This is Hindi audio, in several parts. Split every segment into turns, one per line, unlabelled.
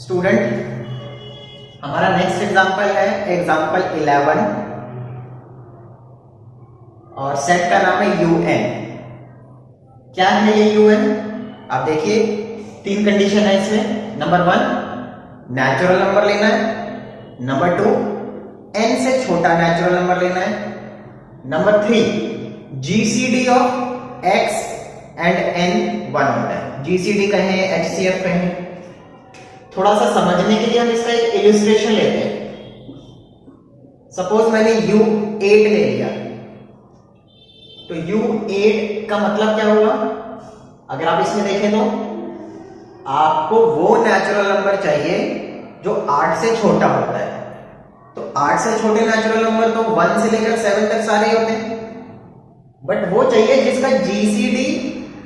स्टूडेंट, हमारा नेक्स्ट एग्जांपल है एग्जांपल 11 और सेट का नाम है UN। क्या है ये UN? आप देखिए, तीन कंडीशन है इसमें। नंबर 1 नेचुरल नंबर लेना है, नंबर 2 n से छोटा नेचुरल नंबर लेना है, number 3 GCD of x and n 1 होता है। GCD कहें, HCF कहें। थोड़ा सा समझने के लिए हम इसका एक इलस्ट्रेशन लेते हैं। सपोज मैंने U8 ले लिया, तो U8 का मतलब क्या हुआ? अगर आप इसमें देखें तो आपको वो नेचुरल नंबर चाहिए जो 8 से छोटा होता है। तो 8 से छोटे नेचुरल नंबर तो 1 से लेकर 7 तक सारे होते हैं, बट वो चाहिए जिसका GCD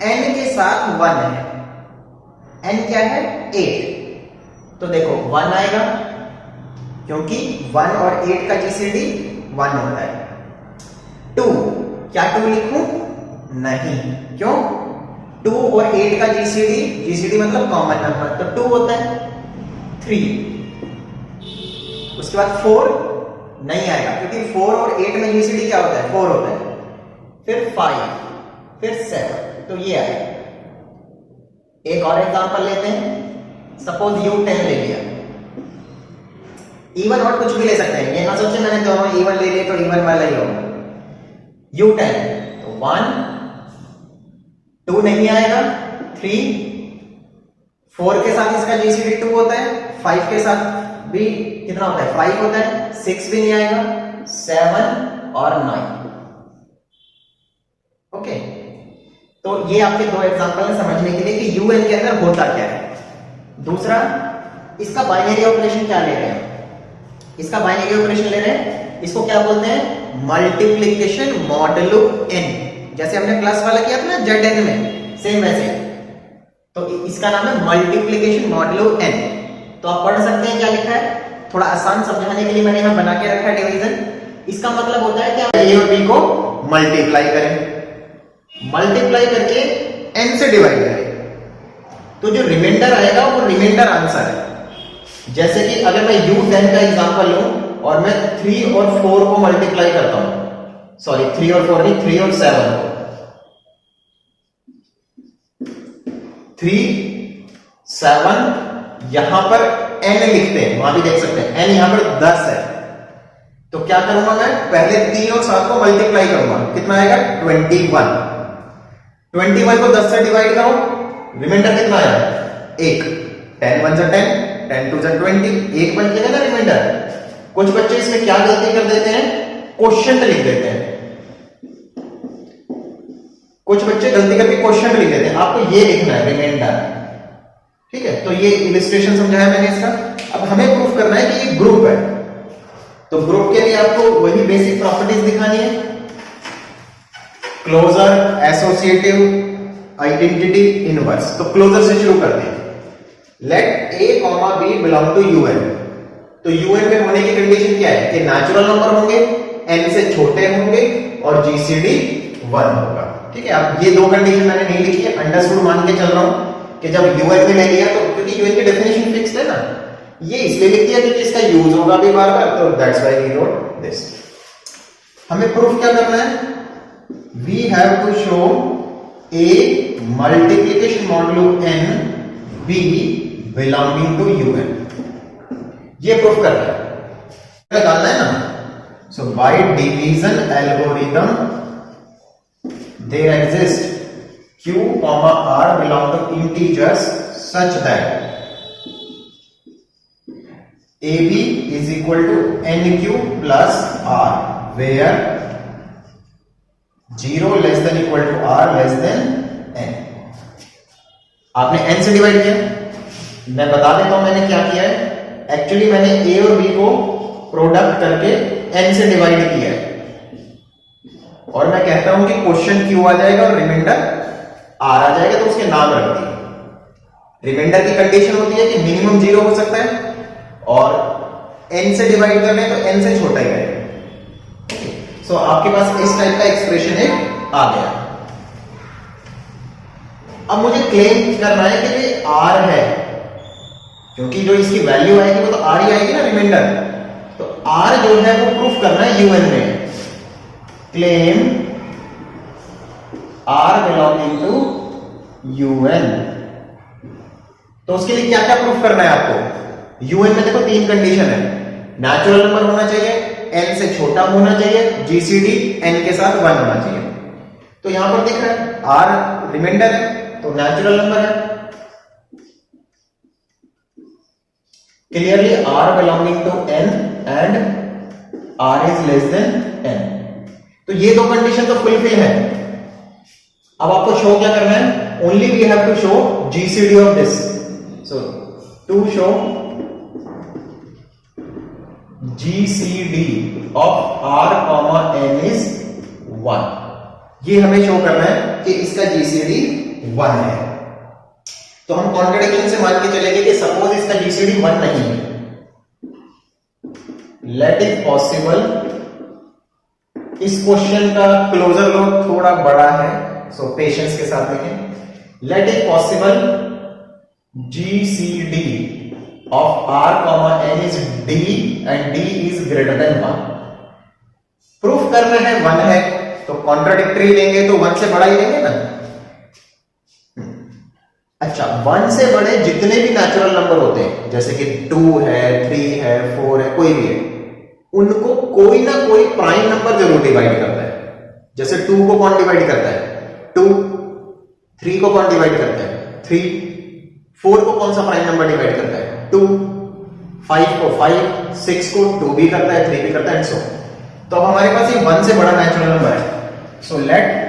n के साथ 1 है। n क्या है? 8। तो देखो 1 आएगा, क्योंकि 1 और 8 का GCD 1 होता है। 2, क्या 2 लिखूं? नहीं, क्यों? 2 और 8 का GCD मतलब कॉमन नंबर, तो 2 होता है। 3, उसके बाद 4 नहीं आएगा, क्योंकि 4 और 8 में GCD क्या होता है? 4 होता है। फिर 5, फिर 7, तो ये आएगा। एक और एग्जांपल लेते हैं। सपोज U10 ले लिया, इवन और कुछ भी ले सकते हैं, ये ना सोचे मैंने दोनों इवन ले लिए तो इवन वाला ही होगा। U10 तो 1, 2 नहीं आएगा, 3, 4 के साथ इसका GCD 2 होता है, 5 के साथ भी कितना होता है? 5 होता है, 6 भी नहीं आएगा, 7 और 9। ओके, तो ये आपके दो एग्जांपल है समझने के लिए कि UN के अंदर होता क्या है। दूसरा, इसका बाइनरी ऑपरेशन क्या ले रहे हैं? इसका बाइनरी ऑपरेशन ले रहे हैं, इसको क्या बोलते हैं? Multiplication modulo n। जैसे हमने प्लस वाला किया था ना Zn में, सेम वैसे। तो इसका नाम है मल्टीप्लिकेशन मॉडुलो n। तो आप पढ़ सकते हैं क्या लिखा है। थोड़ा आसान समझाने के लिए मैंने यहां बना के रखा है डिवीजन। इसका मतलब होता है कि आप a और b को मल्टीप्लाई करें, मल्टीप्लाई करके n से डिवाइड करें, तो जो रिमाइंडर आएगा वो रिमाइंडर आंसर है। जैसे कि अगर मैं U10 का एग्जांपल लूं और मैं 3 और 4 को मल्टीप्लाई करता हूं, सॉरी 3 और 4 नहीं, 3 और 7 को, 3, 7, यहां पर n लिखते हैं, वहां भी देख सकते हैं n यहां पर 10 है। तो क्या करूंगा मैं? पहले 3 और 7 को मल्टीप्लाई करूंगा, कितना आएगा? 21। 21 को 10 से डिवाइड करो, रिमाइंडर कितना आया? 1। 10 1 जा 10, 10 2 जा 20, 1 बन गया ना रिमाइंडर। कुछ बच्चे इसमें क्या गलती कर देते हैं? क्वोशिएंट लिख देते हैं। कुछ बच्चे गलती करके क्वोशिएंट लिख देते हैं, आपको ये लिखना है रिमाइंडर। ठीक है, तो ये इलस्ट्रेशन समझाया मैंने इसका। अब हमें प्रूफ करना है कि ये ग्रुप है, तो ग्रुप के लिए आपको वही बेसिक प्रॉपर्टीज दिखानी है। Closure, associative, identity, inverse. तो क्लोजर से शुरू करते हैं। Let A, B belong to UN। तो UN में होने की कंडीशन क्या है? कि नेचुरल नंबर होंगे, n से छोटे होंगे और GCD 1 होगा। ठीक है, अब ये दो कंडीशन मैंने नहीं लिखी है, अंडरस्टूड मान के चल रहा हूं कि जब UN में ले लिया तो, क्योंकि UN की डेफिनेशन फिक्स्ड है ना, ये इसलिए लिख दिया क्योंकि इसका यूज होगा भी बार बार, तो that's why we wrote this. हमें प्रूफ क्या करना है? We have to show A multiplication modulo n, B belonging to UN। ये प्रूफ करना है, डालना है ना। So by division algorithm there exist Q, R belong to integers such that AB is equal to NQ plus R, where 0 less than equal to R less than n। आपने n से डिवाइड किया, मैं बता देता हूं मैंने क्या किया है। एक्चुअली मैंने A और B को प्रोडक्ट करके n से डिवाइड किया है, और मैं कहता हूं कि क्वेश्चन Q आ जाएगा और रिमाइंडर R आ जाएगा, तो उसके नाम रख दिए। रिमाइंडर की कंडीशन होती है कि मिनिमम 0 हो सकता है, और n से डिवाइड करने तो n से छोटा ही रहेगा। सो आपके पास इस टाइप का एक्सप्रेशन एक आ गया। अब मुझे क्लेम करना है कि ये R है, क्योंकि जो इसकी वैल्यू आएगी वो तो आर ही आएगी ना, रिमाइंडर। तो आर जो है वो प्रूफ करना है यूएन में। Claim R belonging to UN. तो उसके लिए क्या क्या प्रूफ करना है आपको? यूएन में देखो 3 कंडीशन है। नेचुरल नंबर होना चाहिए, एन से छोटा होना चाहिए, जीसीडी एन के साथ 1 होना चाहिए। तो यहां पर दिख रहा है आर रिमाइंडर है तो नेचुरल नंबर है। Clearly R belonging to N and R is less than N. तो ये 2 कंडीशन तो फुलफिल है। अब आपको शो क्या करना है? Only we have to show GCD of this. So to show GCD of R, N is 1। ये हमें शो करना है कि इसका GCD 1 है। तो हम कॉन्ट्रडिक्शन से मान के चलेंगे कि सपोज इसका GCD 1 नहीं है। लेट इट पॉसिबल, इस क्वेश्चन का क्लोजर लो थोड़ा बड़ा है, सो पेशेंस के साथ लिखें। Let it possible GCD of R, N is D and D is greater than 1। Proof करना है 1 है तो कॉन्ट्राडिक्टरी लेंगे तो 1 से बड़ा ही लेंगे ना। अच्छा, 1 से बड़े जितने भी नेचुरल नंबर होते हैं, जैसे कि 2 है, 3 है, 4 है, कोई भी है, उनको कोई ना कोई प्राइम नंबर जरूर डिवाइड करता है। जैसे 2 को कौन डिवाइड करता है? 2। 3 को कौन डिवाइड करता है? 3। 4 को कौन सा प्राइम नंबर डिवाइड करता है? 2। 5 को 5, 6 को 2 भी करता है, 3 भी करता है, एंड सो। तो हमारे पास ये 1 से बड़ा नेचुरल नंबर है। So let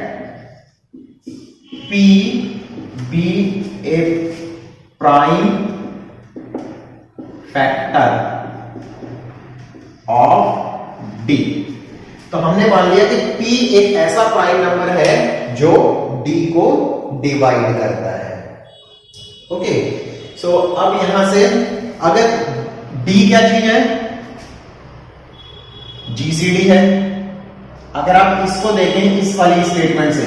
P be a prime factor of D। तो हमने मान लिया कि P एक ऐसा प्राइम नंबर है जो D को डिवाइड करता है। ओके, सो अब यहां से अगर D क्या चीज है? GCD है। अगर आप इसको देखें इस वाली स्टेटमेंट से,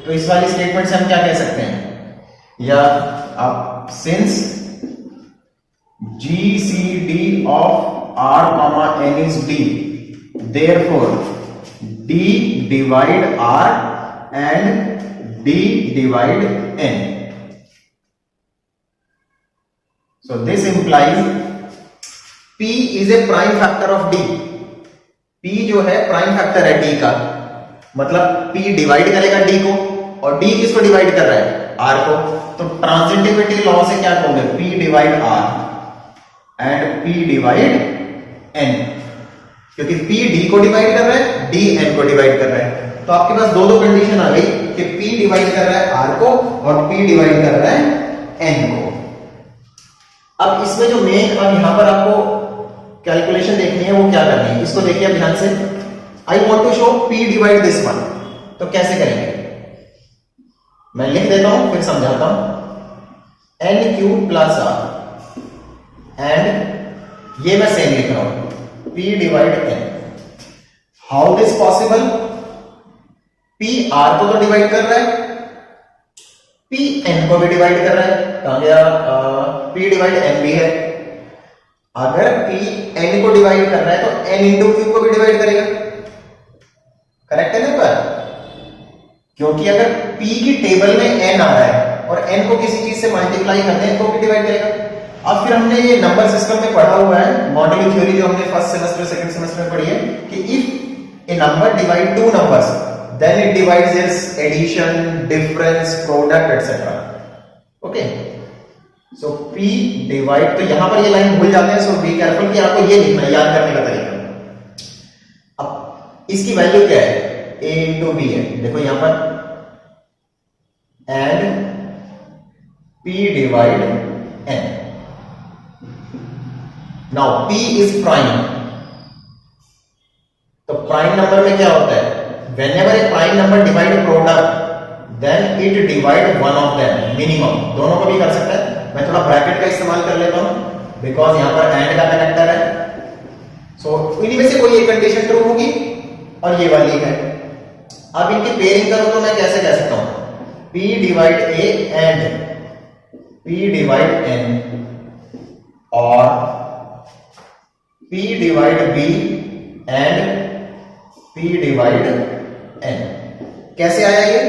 तो इस वाली स्टेटमेंट से हम क्या कह सकते हैं? या आप since GCD of R, N is D, therefore D divide R and D divide N। So this implies P is a prime factor of D। P जो है प्राइम फैक्टर है D का, मतलब P डिवाइड करेगा D को, और D किसको डिवाइड कर रहा है? R को। तो ट्रांजिटिविटी लॉ से क्या कहोगे? P divide R and P divide N, क्योंकि P D को डिवाइड कर रहा है, D N को डिवाइड कर रहा है। तो आपके पास दो कंडीशन आ गई कि P डिवाइड कर रहा है R को और P डिवाइड कर रहा है N को। अब इसमें जो मेन, अब यहां पर आपको कैलकुलेशन देखनी है, वो क्या करनी है, इसको देखिए अब ध्यान से। I want to show P divide this one, तो कैसे करेंगे? मैं लिख देता हूं फिर समझाता हूं। N cube plus R and ये मैं सेम लिख रहा हूं P divide N। How this possible? P R को तो डिवाइड कर रहा है, P N को भी डिवाइड कर रहा है, कहां गया? P डिवाइड N भी है। अगर P N को डिवाइड कर रहा है तो N इंटू Q को भी डिवाइड करेगा। करेक्ट है ना पर? क्योंकि अगर P की टेबल में N आ रहा है और N को किसी चीज से मल्टीप्लाई करते हैं तो भी डिवाइड करेगा। अब फिर हमने ये नंबर सिस्टम में पढ़ा हुआ है, मॉडलिंग थ्योरी जो हमने फर्स्ट सेमेस्टर सेकंड सेमेस्टर में पढ़ी है, कि if a number divide two numbers then it divides its addition, difference, product etcetera. Okay, so P divide, तो यहां पर ये लाइन भूल जाते हैं, सो बी केयरफुल कि आपको ये लिखना है, याद करने का तरीका। अब इसकी वैल्यू क्या है? A इंटू बी है, देखो यहां पर, and P divide N। Now P is prime, तो प्राइम नंबर में क्या होता है? whenever a prime number divide a product then it divide one of them minimum। दोनों को भी कर सकता है। मैं थोड़ा ब्रैकेट का इस्तेमाल कर लेता हूं बिकॉज यहां पर एंड का कनेक्टर है। सो इन्हीं में से कोई एक कंडीशन ट्रू होगी और ये वाली है। अब इनकी पेयरिंग करो तो मैं कैसे कह सकता हूं? P divide A and P divide N और P divide B and P divide N। कैसे आया ये?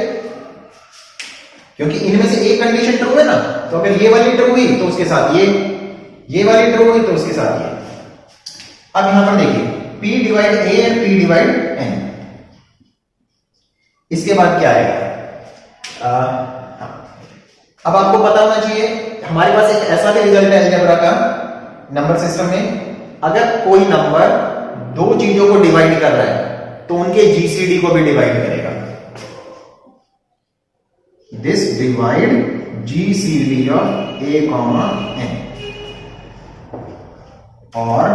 क्योंकि इनमें से एक कंडीशन ट्रू है ना, तो अगर ये वाली ट्रू हुई तो उसके साथ ये वाली ट्रू हुई तो उसके साथ ये। अब यहां पर देखिए P divide A and P divide N। इसके बाद क्या आएगा? अब आपको पता होना चाहिए, हमारे पास एक ऐसा भी रिजल्ट है अलजेब्रा का नंबर सिस्टम में, अगर कोई नंबर दो चीजों को डिवाइड कर रहा है तो उनके जीसीडी को भी डिवाइड करेगा। This divide GCD of A, N और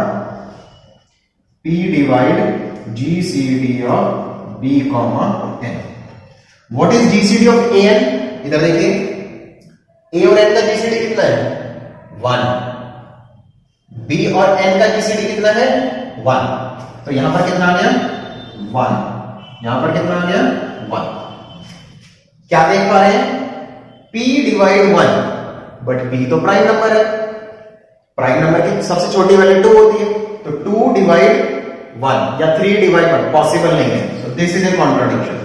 P divide GCD of B, N। What is GCD of A N? इधर देखिए, A और N का जीसीडी कितना है? 1। B और N का जीसीडी कितना है? 1। तो यहां पर कितना आ गया? 1। यहां पर कितना आ गया? 1। क्या देख पा रहे हैं? P डिवाइड 1, बट P तो प्राइम नंबर है, प्राइम नंबर की सबसे छोटी वैल्यू 2 होती है, तो 2 डिवाइड 1 या 3 डिवाइड 1 पॉसिबल नहीं है। So this is a contradiction.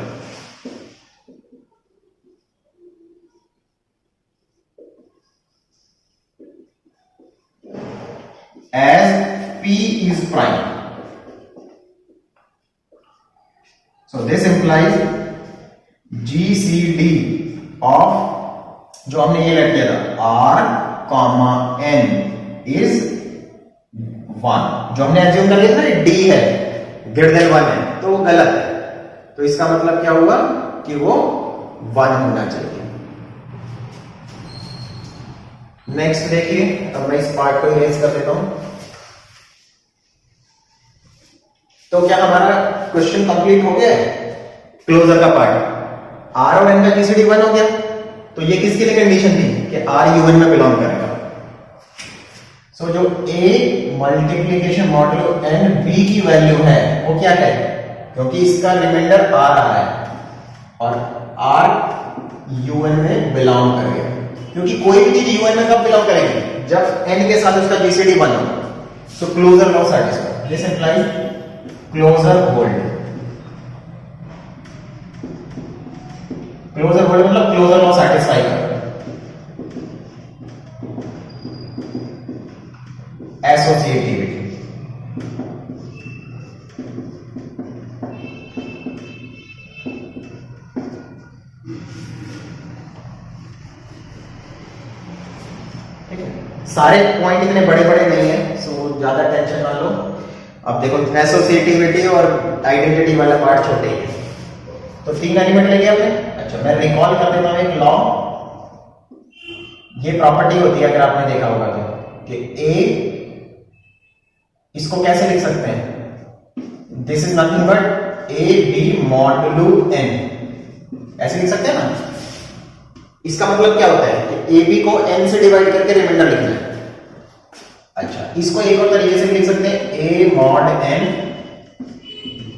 As P is prime, so this implies GCD of जो हमने ये लेट किया था R, N is 1। जो हमने एज्यूम कर लिया था ना D है, ग्रेटर देन 1 है, तो वो गलत है। तो इसका मतलब क्या हुआ कि वो 1 होना चाहिए। नेक्स्ट देखिए, अब मैं इस पार्ट को इरेज कर देता हूं। तो क्या हमारा क्वेश्चन कंप्लीट हो गया है? क्लोजर का पार्ट, R और N का जीसीडी 1 हो गया, तो ये किसके लिए कंडीशन थी कि R UN में बिलोंग करेगा। सो जो A multiplication modulo N B की वैल्यू है वो क्या है? क्योंकि इसका रिमाइंडर R आ रहा है और R UN में बिलोंग करेगा, क्योंकि कोई भी चीज UN में कब बिलोंग करेगी? जब N के साथ उसका जीसीडी 1 होगा। So closure law satisfied. This implies closure hold. Closure hold मतलब क्लोजर लॉ सैटिस्फाई कर एसोसिएटिविटी। ठीक है, सारे पॉइंट इतने बड़े बड़े नहीं है, सो ज्यादा टेंशन ना लो। अब देखो एसोसिएटिविटी और आइडेंटिटी वाला पार्ट छोटे ही है, तो 3 एलिमेंट लेंगे हमने। अच्छा, मैं रिकॉल कर देता हूं एक लॉ। ये प्रॉपर्टी होती है, अगर आपने देखा होगा तो, कि A, इसको कैसे लिख सकते हैं? This is nothing but AB modulo N, ऐसे लिख सकते हैं ना। इसका मतलब क्या होता है कि AB को N से डिवाइड करके रिमाइंडर लिखना है। अच्छा, इसको एक और तरीके से लिख सकते हैं, A mod N,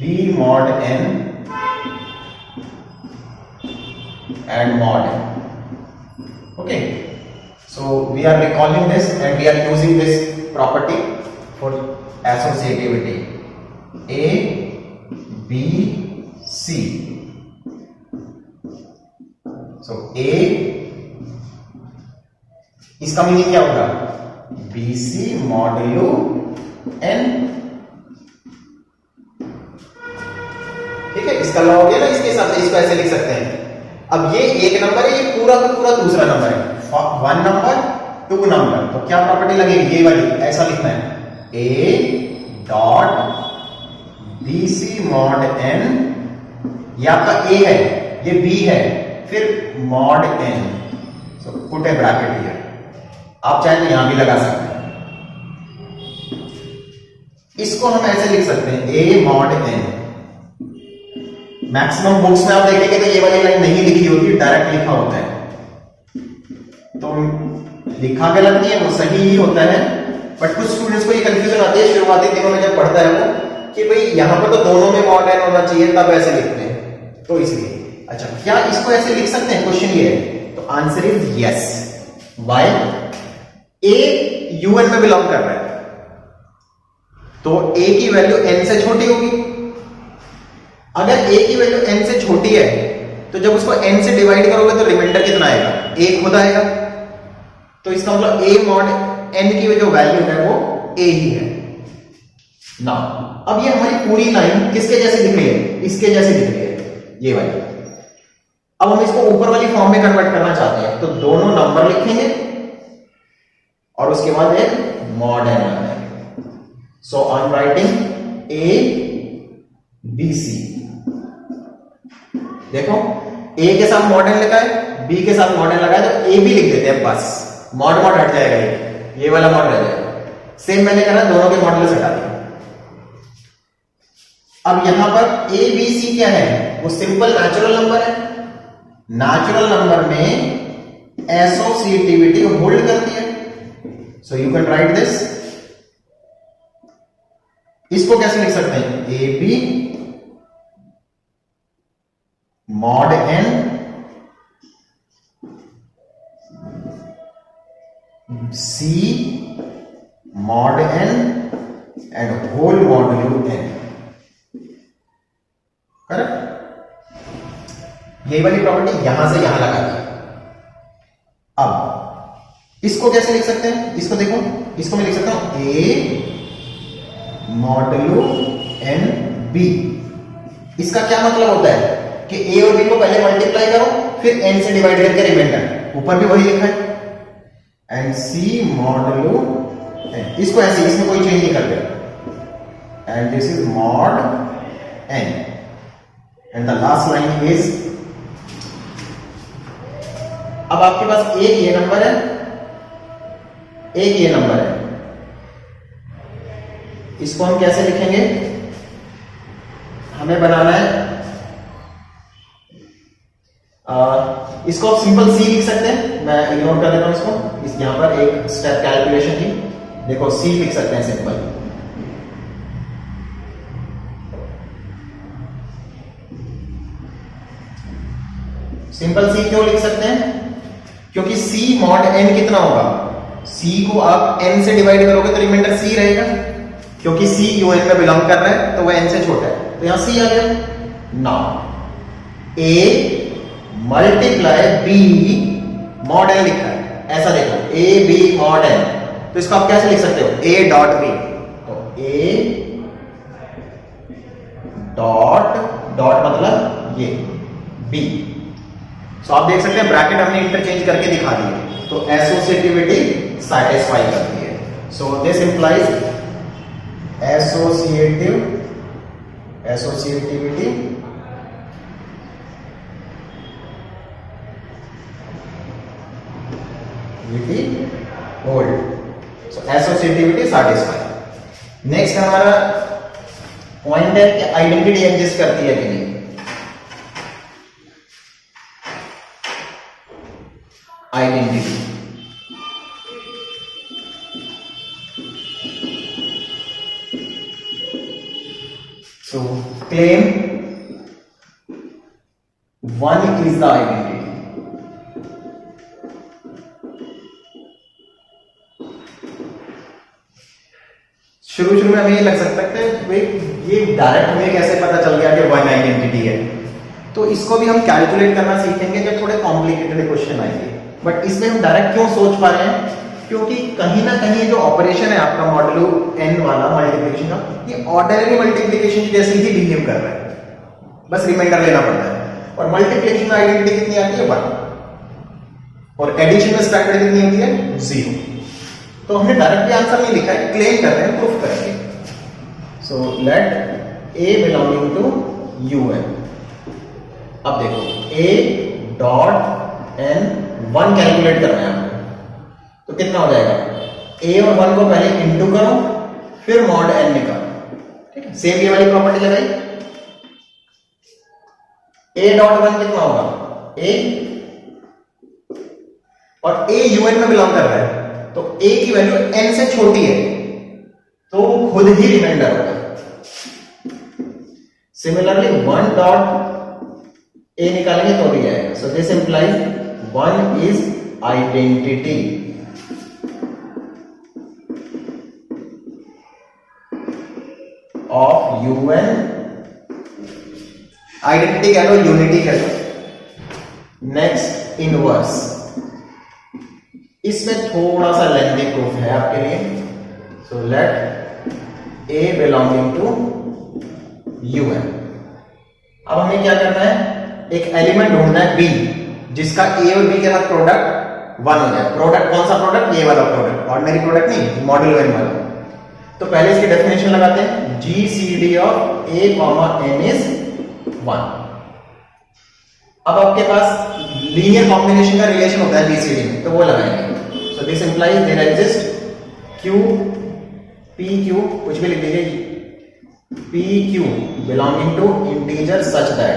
B mod N and mod N. Okay, so we are recalling this and we are using this property for associativity. A, B, C. So A, इसका मीनिंग क्या होगा? BC modulo N। ठीक है, इसका लॉ हो गया ना, इसके हिसाब से इसको ऐसे लिख सकते हैं। अब ये एक नंबर है, ये पूरा का पूरा दूसरा नंबर है, 1 नंबर 2 नंबर, तो क्या प्रॉपर्टी लगेगी? ये वाली, ऐसा लिखना है, A dot BC mod N। ये आपका A है, ये B है, फिर mod N। So put A bracket here. आप चाहे तो यहां भी लगा सकते हैं। इसको हम ऐसे लिख सकते हैं, A mod N। Maximum books में आप देखेंगे तो ये वाली लाइन नहीं लिखी होती, डायरेक्ट लिखा होता है। तो लिखा गलत नहीं है, वो सही ही होता है, बट कुछ स्टूडेंट्स को ये कंफ्यूजन आती है शुरुआती दिनों में जब पढ़ता है वो, कि भाई यहां पर तो दोनों में मॉड N होना चाहिए, तब ऐसे लिखते हैं, तो इसलिए। अच्छा, क्या इसको ऐसे लिख सकते हैं? क्वेश्चन ये है, तो answer is yes. Why? A UN में बिलोंग कर रहा है तो a की वैल्यू n से छोटी होगी। अगर a की वैल्यू n से छोटी है तो जब उसको n से डिवाइड करोगे तो रिमाइंडर कितना आएगा, a खुद आएगा। तो इसका मतलब a मॉड n की जो वैल्यू है वो a ही है ना। अब ये हमारी पूरी लाइन किसके जैसी दिख रही है, इसके जैसी दिख रही है ये वाली। अब हम इसको ऊपर वाली फॉर्म में कन्वर्ट करना चाहते हैं तो दोनों नंबर लिखेंगे और उसके बाद एक मॉड n लगाएंगे। So I am writing a b c। देखो a के साथ मॉड n लिखा है, b के साथ मॉड n लगा है तो a भी लिख देते हैं, बस मॉड मॉड हट जाएगा, ये वाला मॉड रह जाएगा। सेम मैंने करा, दोनों के मॉडल्स हटा दिए। अब यहां पर a b c क्या है, वो सिंपल नेचुरल नंबर है। नेचुरल नंबर में एसोसिएटिविटी होल्ड करती है। So you can write this. इसको कैसे लिख सकते हैं, A B mod n c mod n and whole modulo n। Correct. ये वाली प्रॉपर्टी यहां से यहां लगा दी। अब इसको कैसे लिख सकते हैं, इसको देखो, इसको मैं लिख सकता हूं a मॉडुलो n b। इसका क्या मतलब होता है कि a और b को पहले मल्टीप्लाई करो फिर n से डिवाइड करके रिमाइंडर, ऊपर भी वही लिखा है, एंड c मॉडुलो n। इसको ऐसे, इसमें कोई चेंज नहीं करते, and this is mod n and the last line is. अब आपके पास एक ये नंबर है, एक ये नंबर है, इसको हम कैसे लिखेंगे, हमें बनाना है इसको आप सिंपल सी लिख सकते हैं। मैं इग्नोर कर देता हूं इसको, इस यहां पर एक स्टेप कैलकुलेशन की, देखो सी लिख सकते हैं सिंपल। सिंपल सी क्यों लिख सकते हैं, क्योंकि c मॉड n कितना होगा, c को आप n से डिवाइड करोगे तो रिमाइंडर c रहेगा, क्योंकि c un में बिलोंग कर रहा है तो वह n से छोटा है, तो यहां c आ गया। Now a multiply b mod n लिखा है, ऐसा देखो a b मॉड n, तो इसको आप कैसे लिख सकते हो, a डॉट b। तो a डॉट डॉट मतलब ये b। सो आप देख सकते हैं ब्रैकेट हमने इंटरचेंज करके दिखा दिए, तो एसोसिएटिविटी सैटिस्फाई करती है। So this implies associativity hold. So associativity satisfy. Next हमारा पॉइंट है कि आइडेंटिटी एग्जिस्ट करती है कि नहीं। Identity, so claim 1 is the identity। शुरू में हमें ये लग सकता है भाई ये डायरेक्ट हमें कैसे पता चल गया कि 1 आइडेंटिटी है, तो इसको भी हम कैलकुलेट करना सीखेंगे जब थोड़े कॉम्प्लिकेटेड क्वेश्चन आएंगे। बट इसमें हम डायरेक्ट क्यों सोच पा रहे हैं, क्योंकि कहीं ना कहीं जो ऑपरेशन है आपका मॉडुलो n वाला मल्टीप्लिकेशन का, ये ऑर्डिनरी मल्टीप्लिकेशन जैसे ही बिहेव कर रहा है, बस रिमाइंडर लेना पड़ता है। और मल्टीप्लिकेशन में आइडेंटिटी कितनी आती है 1, और एडिशन में स्टैंडर्ड कितनी होती है 0। तो हमने डायरेक्टली आंसर नहीं लिखा है, क्लेम कर रहे हैं, प्रूफ करेंगे। So let a belonging to un। अब देखो a डॉट n 1 कैलकुलेट करना है आपको, तो कितना हो जाएगा, a और 1 को पहले इंटू करो फिर मॉड n निकालो, ठीक है। सेम ये वाली प्रॉपर्टी लगाई, a डॉट 1 कितना होगा a, और a un में बिलोंग कर रहा है तो a की वैल्यू n से छोटी है तो खुद ही रिमाइंडर होगा। सिमिलरली 1 डॉट a निकालेंगे तो भी आएगा। सो this implies 1 is identity. Of UN, identity कह लो, यूनिटी कह लो। नेक्स्ट इनवर्स, इसमें थोड़ा सा लेंथी प्रूफ है आपके लिए। So let A belonging to UN। अब हमें क्या करना है, एक एलिमेंट ढूंढना है B, जिसका A और B के साथ प्रोडक्ट 1 हो जाए। प्रोडक्ट कौन सा प्रोडक्ट? ये वाला प्रोडक्ट, ऑर्डिनरी प्रोडक्ट नहीं, मॉडल n वाला। तो पहले इसकी डेफिनेशन लगाते हैं, GCD of A, N is 1। अब आपके पास लीनियर कॉम्बिनेशन का रिलेशन होता है GCD में, तो वो लगाएंगे। So this implies there exist Q P Q, कुछ भी लिख दीजिए, P Q belonging to integer such that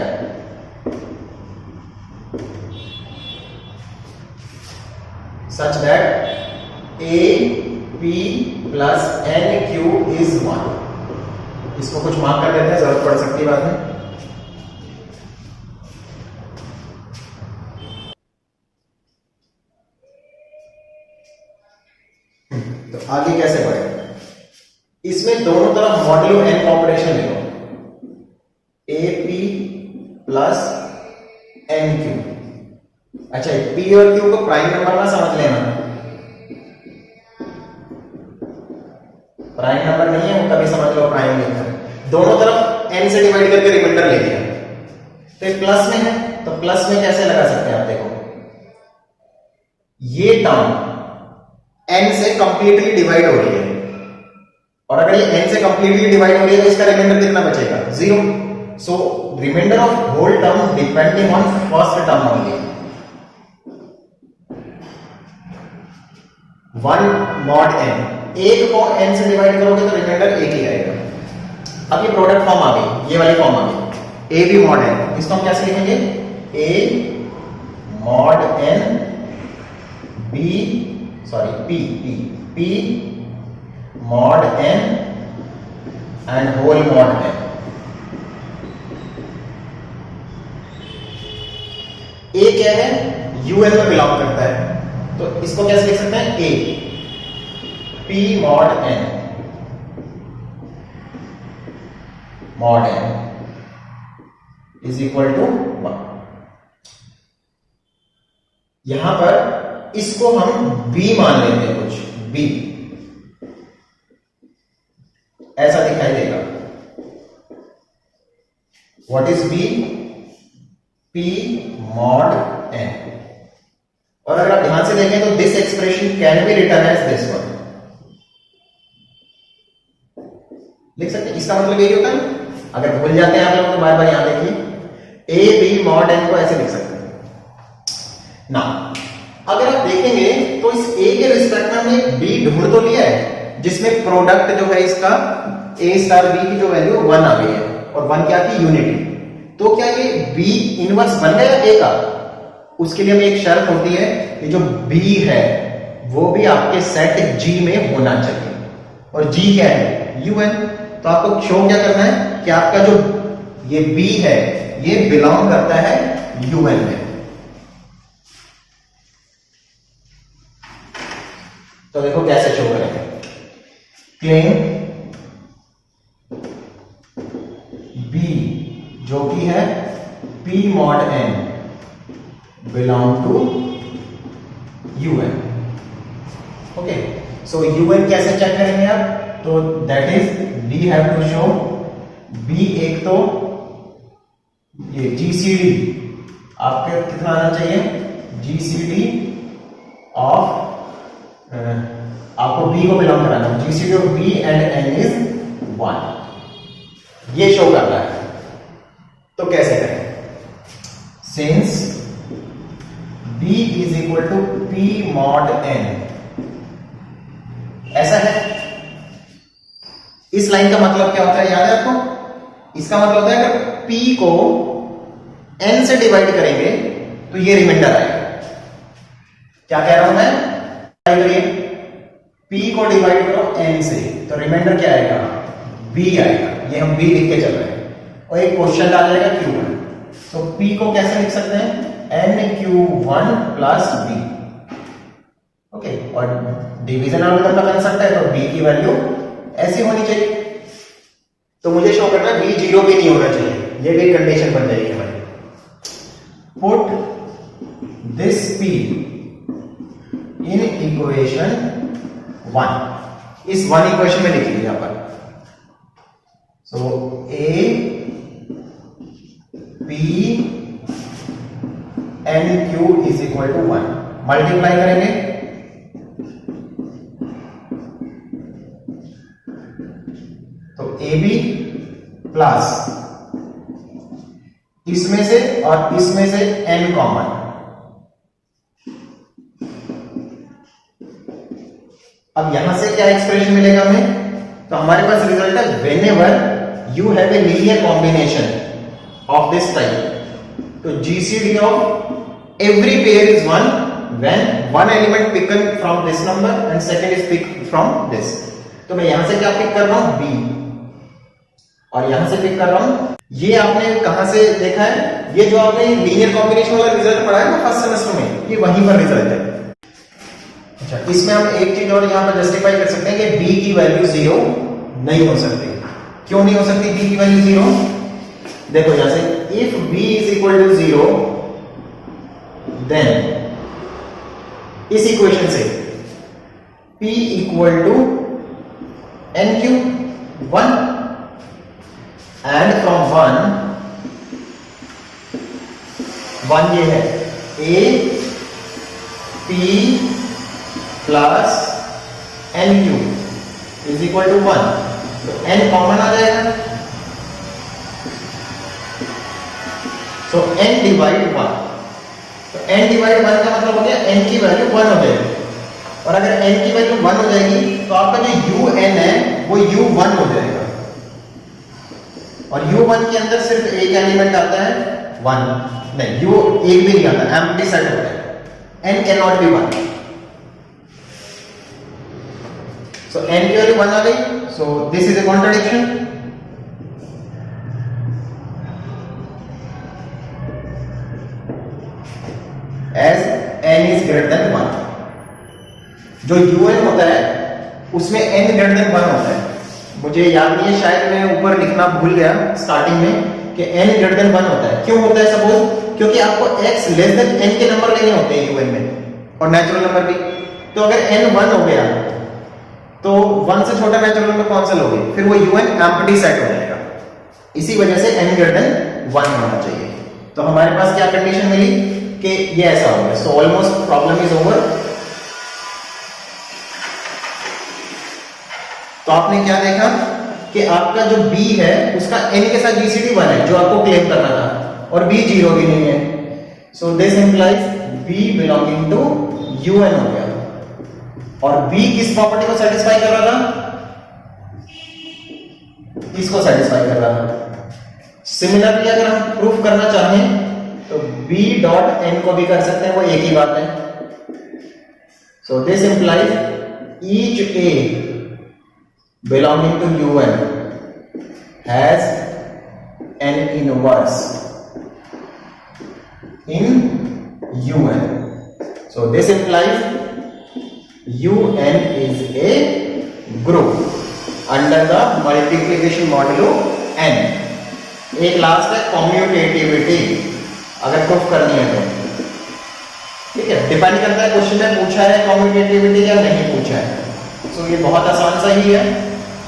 A P plus N Q is 1। इसको कुछ मार्क कर देते हैं, जरूरत पड़ सकती है बाद में। तो आगे कैसे बढ़े, इसमें दोनों तरफ मॉड्यूलो n कॉम्बिनेशन ले लो, AP प्लस NQ। अच्छा, P और Q को प्राइम नंबर ना समझ लेना, प्राइम नंबर नहीं है वो, कभी समझ लो प्राइम नंबर। दोनों तरफ n से डिवाइड करके रिमाइंडर ले लिया, तो एक प्लस में है, तो प्लस में कैसे लगा सकते हैं आप, देखो ये टर्म n से कंप्लीटली डिवाइड हो रही है, और अगर ये n से कंप्लीटली डिवाइड हो रही है तो इसका रिमाइंडर कितना बचेगा? 0। So remainder of whole term depending on first term only. 1 mod n, एक को n से डिवाइड करोगे तो रिमाइंडर 1 ही आएगा। अब ये प्रोडक्ट फॉर्म आ गई, ये वाली फॉर्म आ गई, AB mod n। इसको हम कैसे लिखेंगे? A mod n P mod n and whole mod n। A क्या है? UN में बिलोंग करता है, तो इसको कैसे लिख सकते हैं? A P mod n is equal to 1। यहां पर इसको हम B मान लेते हैं, कुछ B ऐसा दिखाई देगा। What is B? P mod n। और अगर आप ध्यान से देखें तो this expression can be written as this one, लिख सकते हैं। इसका मतलब यही होता है, अगर भूल जाते हैं आप लोग तो बार बार यहां देखिए, A B mod n को ऐसे लिख सकते हैं ना। अगर आप देखेंगे तो इस A के रिस्पेक्ट में हमने B ढूंढ तो लिया है, जिसमें प्रोडक्ट जो है इसका A स्टार B की जो वैल्यू 1 आ गई है, और 1 क्या की? यूनिटी। तो क्या ये B इनवर्स बन गया A का? उसके लिए हमें एक शर्त होती है, ये जो B है वो भी आपके सेट G में होना चाहिए, और G क्या है? UN। तो आपको शो क्या करना है कि आपका जो ये B है ये बिलोंग करता है UN में। तो देखो कैसे शो करेंगे, क्लेम B जो कि है P mod n belong to UN। Okay, so UN कैसे चेक करेंगे आप? तो that is we have to show B, एक तो ये GCD आपके कितना आना चाहिए? GCD ऑफ आपको B को बिलोंग कराना है, GCD of B and N is 1, ये शो करना है। तो कैसे करें? Since B is equal to P mod n, ऐसा है। इस लाइन का मतलब क्या होता है, याद है आपको? इसका मतलब होता है अगर P को n से डिवाइड करेंगे तो ये रिमाइंडर आएगा। क्या कह रहा हूं मैं? P को डिवाइड करो n से, तो रिमाइंडर क्या आएगा? B आएगा। ये हम B लिख के चल रहे हैं, और एक क्वेश्चन आ जाएगा Q1। तो P को कैसे लिख सकते हैं? NQ1 plus B। ओके, और डिवीजन एल्गोरिथम का कंसेप्ट है, तो B की वैल्यू ऐसी होनी चाहिए। तो मुझे शो करना बी जीरो भी नहीं होना चाहिए, ये भी कंडीशन बन जाएगी हमारी। Put this P in equation 1, इस 1 इक्वेशन में लिखिए यहां पर। So A P N Q is equal to 1, multiply करेंगे तो ए बी प्लस इसमें से और इसमें से n कॉमन, अब यहां से क्या एक्सप्रेशन मिलेगा हमें, तो हमारे पास रिजल्ट है whenever you have a linear combination of this type, तो GCD of every pair is 1 when one element taken from this number and second is picked from this। तो मैं यहां से क्या पिक कर रहा हूं, b, और यहां से पिक कर रहा हूं, ये आपने कहां से देखा है, ये जो आपने लीनियर कॉम्बिनेशन वाला रिजल्ट पढ़ा है ना फर्स्ट सेमेस्टर में, ये वहीं पर रिजल्ट है। अच्छा, इसमें हम एक चीज और यहां पर जस्टिफाई कर सकते हैं कि b की वैल्यू 0 नहीं हो सकती। क्यों नहीं हो सकती b की वैल्यू 0? देखो यहां से if b is equal to 0 then इस इक्वेशन से p equal to n cube 1 and from 1 ये है a p plus n cube is equal to 1, तो n कॉमन आ जाएगा, सो n डिवाइड 1, तो n डिवाइड 1 का मतलब हो गया n की वैल्यू 1 हो जाएगी, और अगर n की वैल्यू 1 हो जाएगी तो आपका जो un है वो u1 हो जाएगा, और u1 के अंदर सिर्फ एक एलिमेंट आता है 1, नहीं u एक भी नहीं आता, एम्प्टी सेट होता है, n can not be 1, so n की वैल्यू 1 आ गई, so this is a contradiction. As n is greater than 1, जो un होता है उसमें n greater than 1 होता है, मुझे याद नहीं है, शायद मैं ऊपर लिखना भूल गया स्टार्टिंग में कि n greater than 1 होता है। क्यों होता है सपोज, क्योंकि आपको x लेस देन n के नंबर लेने होते हैं un में, और नेचुरल नंबर भी, तो अगर n 1 हो गया तो 1 से छोटा नेचुरल नंबर कौन सा लोगे, फिर वो un एम्प्टी सेट हो जाएगा, इसी वजह से n greater than 1 होना चाहिए। तो हमारे पास क्या कंडीशन मिली कि ये ऐसा हो गया, so almost problem is over. तो आपने क्या देखा कि आपका जो b है उसका n के साथ जीसीडी 1 है जो आपको क्लेम करना था, और b 0 भी नहीं है, so this implies b belonging to un हो गया, और b किस प्रॉपर्टी को सेटिस्फाई कर रहा था, इसको सेटिस्फाई कर रहा था। सिमिलरली अगर हम प्रूफ करना चाहें तो b डॉट n को भी कर सकते हैं, वो एक ही बात है। So this implies each a belonging to un has an inverse in un, so this implies un is a group under the multiplication modulo n। एक लास्ट है कम्यूटेटिविटी, अगर प्रूफ करनी है तो ठीक है, डिपेंड करता है क्वेश्चन में पूछा है कम्यूटेटिविटी या नहीं पूछा है। सो ये बहुत आसान सा ही है,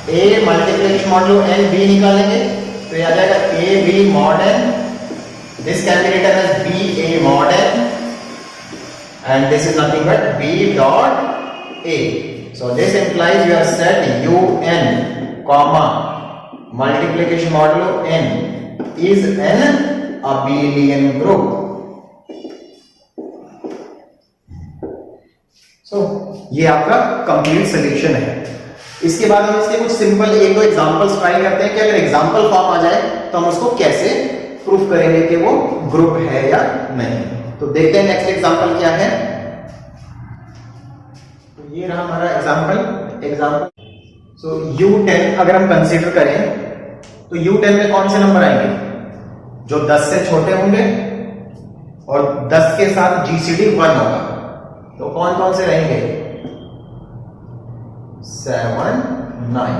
a multiplication modulo n b निकालेंगे तो ये आ जाएगा a b mod n, this can be written as b a mod n, and this is nothing but b dot a। So this implies your set un comma multiplication modulo n is an abelian group। सो ये आपका कंप्लीट सॉल्यूशन है। इसके बाद हम इसके कुछ सिंपल एक दो एग्जांपल्स ट्राई करते हैं कि अगर एग्जांपल फॉर्म आ जाए तो हम उसको कैसे प्रूफ करेंगे कि वो ग्रुप है या नहीं। तो देखते हैं नेक्स्ट एग्जांपल क्या है। तो ये रहा हमारा एग्जांपल। सो U10 अगर हम कंसीडर करें तो U10 में कौन से नंबर आएंगे, जो 10 से छोटे होंगे और 10 के साथ जीसीडी 1 होगा। तो कौन कौन से रहेंगे, 7 9।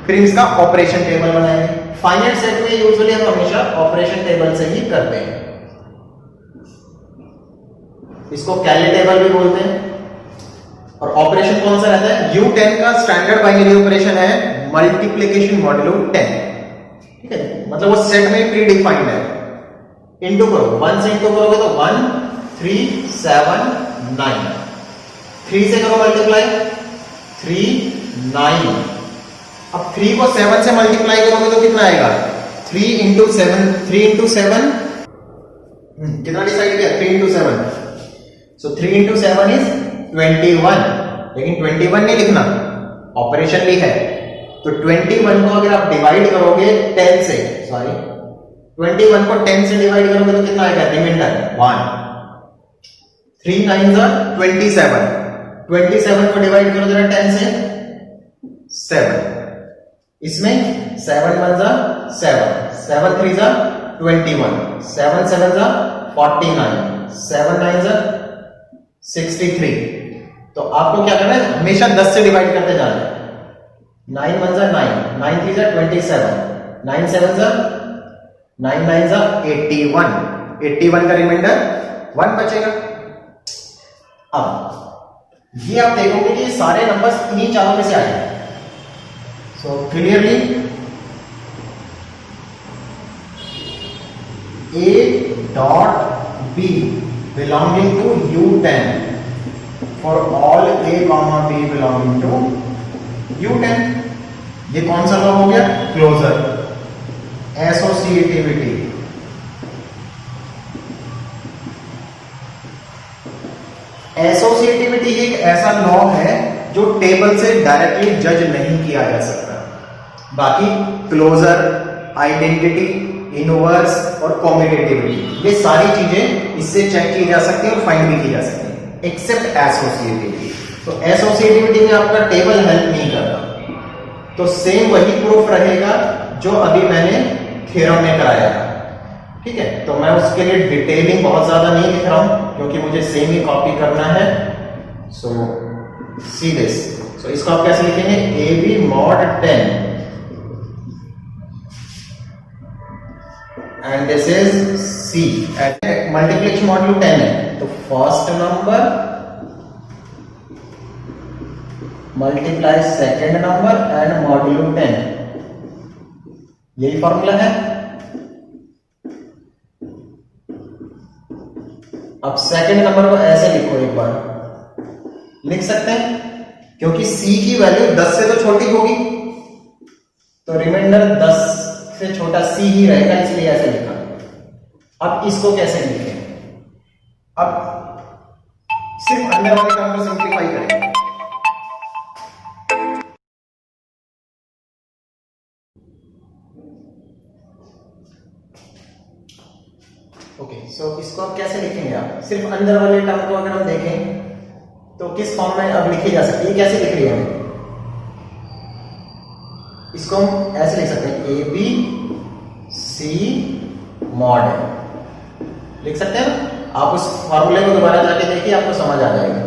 फिर इसका ऑपरेशन टेबल बनाएंगे। फाइनाइट सेट में यूजुअली हम हमेशा ऑपरेशन टेबल से ही करते हैं। इसको कैली टेबल भी बोलते हैं। और ऑपरेशन कौन सा रहता है? U10 का स्टैंडर्ड बाइनरी ऑपरेशन है मल्टीप्लिकेशन मॉड्यूलो 10। ठीक है, मतलब वो सेट में प्री डिफाइंड है। इंटू करो, 1 से इंटू करोगे तो 1 3 7 9, 3 से करो मल्टीप्लाई 3 9। अब 3 को 7 से मल्टीप्लाई करोगे तो कितना आएगा? 3 इंटू 7, 3 इंटू 7 कितना डिसाइड किया? 3 इंटू 7, सो 3 इंटू 7 इज 21। लेकिन 21 नहीं लिखना, ऑपरेशन भी है। तो 21 को अगर आप डिवाइड करोगे 10 से, सॉरी 21 को 10 से डिवाइड करोगे तो कितना आएगा? रिमाइंडर 1। 3 9 जा 27, 27 को डिवाइड करो जरा 10 से, 7। इसमें 7 1 जा 7, 7 3 जा 21, 7 7 जा 49, 7 9 जा 63। तो आपको क्या करना है? हमेशा 10 से डिवाइड करते जाना है। 9 1 जा 9, 9 3 जा 27, 9 7 जा 9 9 जा 81, 81 का रिमाइंडर 1 बचेगा। अब ये आप देखोगे कि सारे नंबर्स इन्हीं चारों में से आए। So clearly A dot B belonging to U10 for all A comma B belonging to U10। ये कौन सा लॉ हो गया? Closure, associativity. एसोसिएटिविटी एक ऐसा लॉ है जो टेबल से डायरेक्टली जज नहीं किया जा सकता। बाकी क्लोजर, आइडेंटिटी, इनवर्स और कॉम्यूटेटिविटी, ये सारी चीजें इससे चेक की जा सकती है और फाइंड भी की जा सकती है, एक्सेप्ट एसोसिएटिविटी। तो एसोसिएटिविटी में आपका टेबल हेल्प नहीं करता। तो सेम वही प्रूफ रहेगा जो अभी मैंने थ्योरम में कराया था। ठीक है, तो मैं उसके लिए डिटेलिंग बहुत ज्यादा नहीं लिख रहा हूं क्योंकि मुझे सेम ही कॉपी करना है। सो सी दिस। सो इसको आप कैसे लिखेंगे? A B mod 10 and this is C। Multiplication modulo 10 है, तो first number multiply second number and modulo 10, यही फॉर्मूला है। अब सेकेंड नंबर को ऐसे लिखो, एक बार लिख सकते हैं क्योंकि C की वैल्यू 10 से तो छोटी होगी, तो रिमाइंडर 10 से छोटा C ही रहेगा, इसलिए ऐसे लिखा। अब इसको कैसे लिखें? अब सिर्फ अंदर वाले टर्म को सिंप्लीफाई करें। ओके, सो इसको अब कैसे लिखेंगे? आप सिर्फ अंदर वाले टर्म को अगर हम देखें तो किस फॉर्म में अब लिखी जा सकती है? कैसे लिख रही है? इसको हम ऐसे लिख सकते हैं, ए बी सी मॉड, लिख सकते हैं। आप उस फॉर्मूले को दोबारा जाके देखिए, आपको समझ आ जाएगा।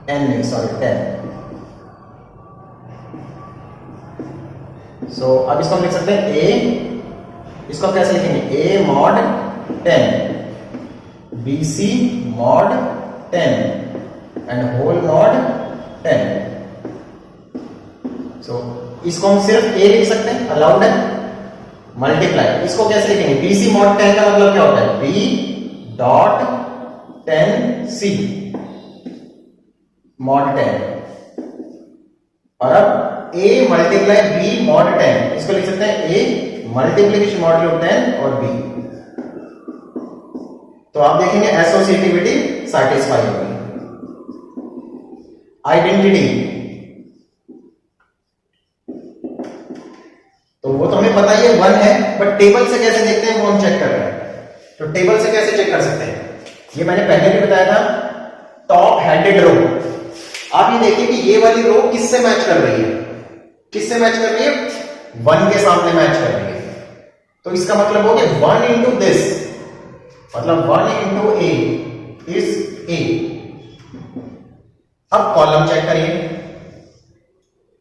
n नहीं, सॉरी 10। सो अब इसको हम लिख सकते हैं ए, इसको कैसे लिखेंगे? A mod 10, B C mod 10 and whole mod 10। So इसको हम सिर्फ ए लिख सकते हैं, अलाउड है। मल्टीप्लाई, इसको कैसे लिखेंगे? बी सी मॉड 10 का मतलब क्या होता है? बी डॉट 10 सी मॉड 10, और अब ए मल्टीप्लाई बी मॉड 10, इसको लिख सकते हैं ए मल्टीप्लीकेशन मॉड्यूलो 10 और बी। तो आप देखेंगे एसोसिएटिविटी सैटिस्फाई होगी। आइडेंटिटी, तो वो तो हमें पता ही है 1 है, बट टेबल से कैसे देखते हैं वो हम चेक कर रहे हैं। तो टेबल से कैसे चेक कर सकते हैं? ये मैंने पहले भी बताया था, टॉप हेडेड रो। आप ये देखिए कि ये वाली रो किससे मैच कर रही है? किससे मैच कर रही है? 1 के सामने मैच कर रही है। तो इसका मतलब हो गया 1 इंटू दिस, मतलब 1 इंटू ए इज ए। अब कॉलम चेक करिए,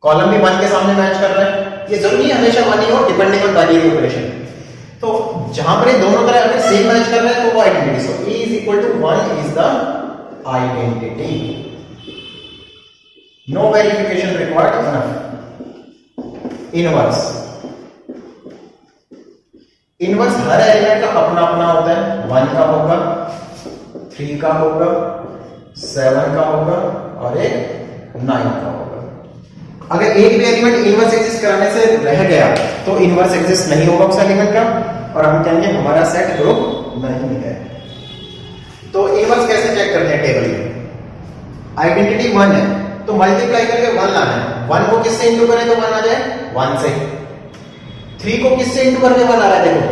कॉलम भी 1 के सामने मैच कर रहा है, ये जरूरी है हमेशा 1 ही हो डिपेंडिंग ऑन बाइनरी ऑपरेशन। तो जहां पर ये दोनों तरह अगर सेम मैच कर रहा है तो वो identity, so A is equal to 1 is the identity, no verification required, enough। Inverse, inverse हर एलिमेंट का अपना अपना होता है, 1 का होगा, 3 का होगा, 7 का होगा और एक 9 का होगा। अगर एक भी एलिमेंट इनवर्स एग्जिस्ट कराने से रह गया तो इनवर्स एग्जिस्ट नहीं होगा उस एलिमेंट का और हम कहेंगे हमारा सेट ग्रुप नहीं है। तो इनवर्स कैसे चेक करते हैं टेबल में? आइडेंटिटी 1 है तो मल्टीप्लाई करके 1 लाना है, 1 को किससे इंटू करें तो 1 आ जाए, 1 से। 3 को किससे इंटू करके 1 आ रहा है, देखो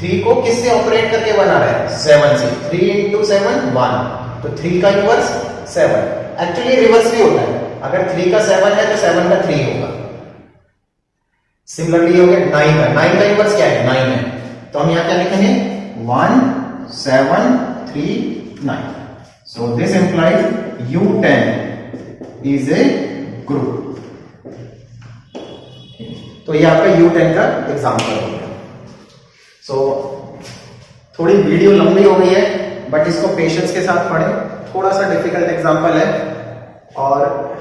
3 को किससे ऑपरेट करके 1 आ रहा है, 7 से। 3 इंटू 7 1, तो 3 का इनवर्स 7। एक्चुअली रिवर्स भी होता है, अगर 3 का 7 है तो 7 का 3 होगा। सिमिलरली हो गया 9 का इनवर्स क्या है, 9 है, तो हम यहां क्या लिखेंगे 1 7 3 9। सो this implies U10 is a group. तो ये आपका U10 का एग्जांपल हो गया। सो थोड़ी वीडियो लंबी हो गई है बट इसको पेशेंस के साथ पढ़ें, थोड़ा सा डिफिकल्ट एग्जांपल है और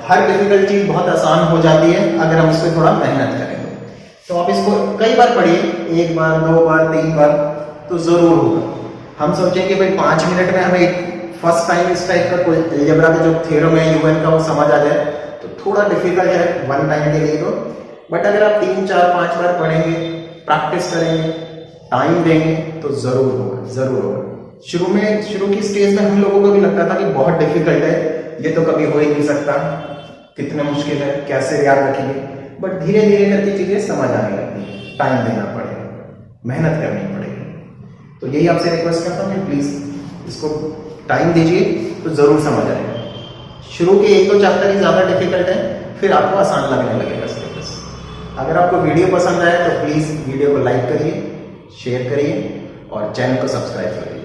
हर डिफिकल्ट चीज बहुत आसान हो जाती है अगर हम उस पर थोड़ा मेहनत करेंगे। तो आप इसको कई बार पढ़िए, 1 बार 2 बार 3 बार तो जरूर होगा। हम सोचें कि भाई 5 मिनट में हमें फर्स्ट टाइम इस टाइप का कोई अलजेब्रा का जो थ्योरम है UN का वो समझ आ जाए तो थोड़ा डिफिकल्ट है 1 टाइम के लिए तो। बट अगर आप 3 4 5 बार पढ़ेंगे, प्रैक्टिस करेंगे, टाइम देंगे तो जरूर होगा, जरूर होगा। शुरू की स्टेज में हम लोगों को भी लगता था कि बहुत डिफिकल्ट है, ये तो कभी हो ही नहीं सकता, कितना मुश्किल है, कैसे याद रखेंगे। बट धीरे धीरे करके चीजें समझ आने लगती है, टाइम देना पड़ेगा, मेहनत करनी पड़ेगी। तो यही आपसे रिक्वेस्ट करता हूँ कि प्लीज इसको टाइम दीजिए तो जरूर समझ आएगा। शुरू के 1-2 चैप्टर ही ज्यादा डिफिकल्ट है, फिर आपको आसान लगने लगेगा सिलेबस। अगर आपको वीडियो पसंद आए तो प्लीज वीडियो को लाइक करिए, शेयर करिए और चैनल को सब्सक्राइब करिए।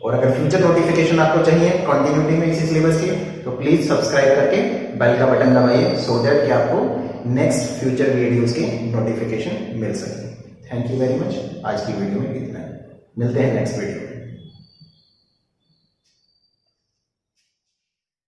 और अगर फ्यूचर नोटिफिकेशन आपको चाहिए कंटिन्यूटी में इसी सिलेबस की तो प्लीज सब्सक्राइब करके बेल का बटन दबाइए सो दैट कि आपको नेक्स्ट फ्यूचर वीडियोस की नोटिफिकेशन मिल सके। Thank you very much. आज की वीडियो में इतना ही, मिलते हैं नेक्स्ट वीडियो।